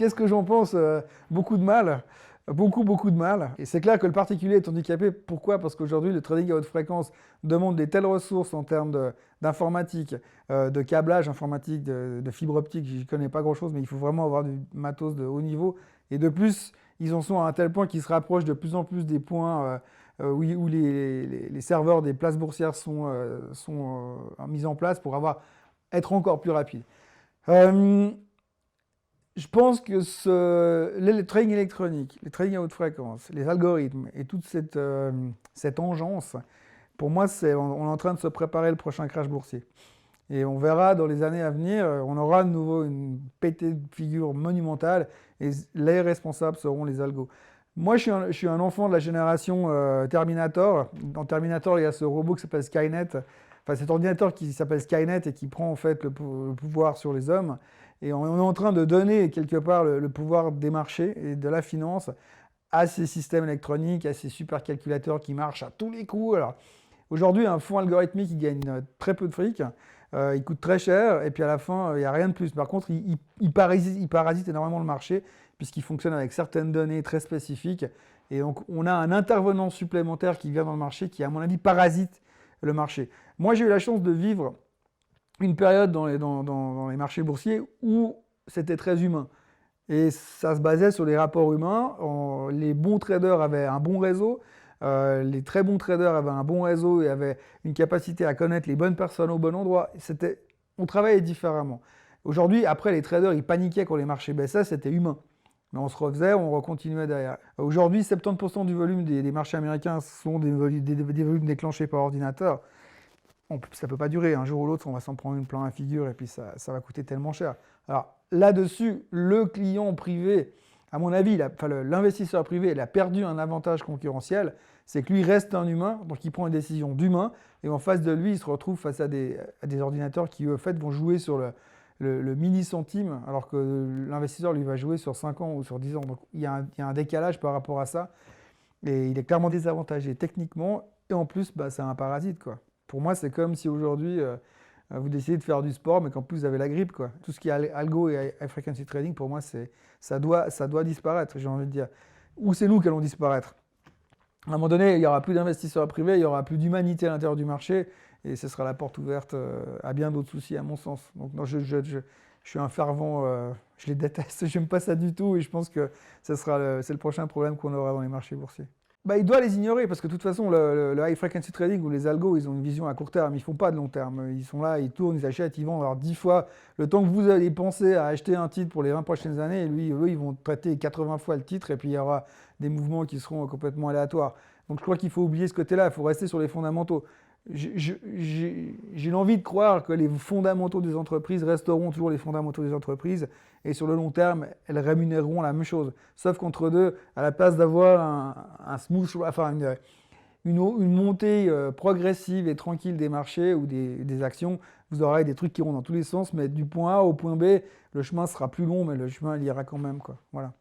Qu'est-ce que j'en pense? Beaucoup de mal. Beaucoup de mal. Et c'est clair que le particulier est handicapé. Pourquoi? Parce qu'aujourd'hui, le trading à haute fréquence demande des telles ressources en termes d'informatique, de câblage informatique, de fibre optique. Je n'y connais pas grand-chose, mais il faut vraiment avoir du matos de haut niveau. Et de plus, ils en sont à un tel point qu'ils se rapprochent de plus en plus des points où les serveurs des places boursières sont mis en place pour être encore plus rapides. Je pense que le trading électronique, les trading à haute fréquence, les algorithmes et toute cette engeance, pour moi, on est en train de se préparer le prochain crash boursier. Et on verra dans les années à venir, on aura de nouveau une pétée de figure monumentale et les responsables seront les algos. Moi, je suis un enfant de la génération Terminator. Dans Terminator, il y a ce robot qui s'appelle Skynet. Enfin, cet ordinateur qui s'appelle Skynet et qui prend en fait le pouvoir sur les hommes. Et on est en train de donner quelque part le pouvoir des marchés et de la finance à ces systèmes électroniques, à ces supercalculateurs qui marchent à tous les coups. Alors, aujourd'hui, un fonds algorithmique, il gagne très peu de fric, il coûte très cher, et puis à la fin, il n'y a rien de plus. Par contre, il parasite énormément le marché, puisqu'il fonctionne avec certaines données très spécifiques. Et donc, on a un intervenant supplémentaire qui vient dans le marché, qui, à mon avis, parasite le marché. Moi, j'ai eu la chance de vivre une période dans les marchés boursiers où c'était très humain. Et ça se basait sur les rapports humains. Les bons traders avaient un bon réseau. Les très bons traders avaient un bon réseau et avaient une capacité à connaître les bonnes personnes au bon endroit. On travaillait différemment. Aujourd'hui, après, les traders, ils paniquaient quand les marchés baissaient, c'était humain. Mais on se refaisait, on recontinuait derrière. Aujourd'hui, 70% du volume des marchés américains sont des volumes déclenchés par ordinateur. Ça ne peut pas durer. Un jour ou l'autre, on va s'en prendre une plein à figure et puis ça va coûter tellement cher. Alors là-dessus, le client privé, à mon avis, l'investisseur privé, il a perdu un avantage concurrentiel, c'est que lui reste un humain, donc il prend une décision d'humain, et en face de lui, il se retrouve face à des ordinateurs qui, en fait, vont jouer sur le millicentime, alors que l'investisseur, lui, va jouer sur 5 ans ou sur 10 ans. Donc il y a un décalage par rapport à ça, et il est clairement désavantagé techniquement, et en plus, c'est un parasite, quoi. Pour moi, c'est comme si aujourd'hui, vous décidez de faire du sport, mais qu'en plus, vous avez la grippe, quoi. Tout ce qui est algo et high frequency trading, pour moi, ça doit disparaître, j'ai envie de dire. Ou c'est nous qui allons disparaître. À un moment donné, il n'y aura plus d'investisseurs privés, il n'y aura plus d'humanité à l'intérieur du marché, et ce sera la porte ouverte à bien d'autres soucis, à mon sens. Donc, non, je suis un fervent, je les déteste, je n'aime pas ça du tout, et je pense que c'est le prochain problème qu'on aura dans les marchés boursiers. Il doit les ignorer parce que de toute façon, le high frequency trading ou les algos, ils ont une vision à court terme, ils ne font pas de long terme. Ils sont là, ils tournent, ils achètent, ils vendent. Alors 10 fois, le temps que vous allez penser à acheter un titre pour les 20 prochaines années, eux, ils vont traiter 80 fois le titre et puis il y aura des mouvements qui seront complètement aléatoires. Donc je crois qu'il faut oublier ce côté-là, il faut rester sur les fondamentaux. J'ai l'envie de croire que les fondamentaux des entreprises resteront toujours les fondamentaux des entreprises et sur le long terme, elles rémunéreront la même chose. Sauf qu'entre deux, à la place d'avoir une montée progressive et tranquille des marchés ou des actions, vous aurez des trucs qui iront dans tous les sens, mais du point A au point B, le chemin sera plus long, mais le chemin il ira quand même, quoi. Voilà.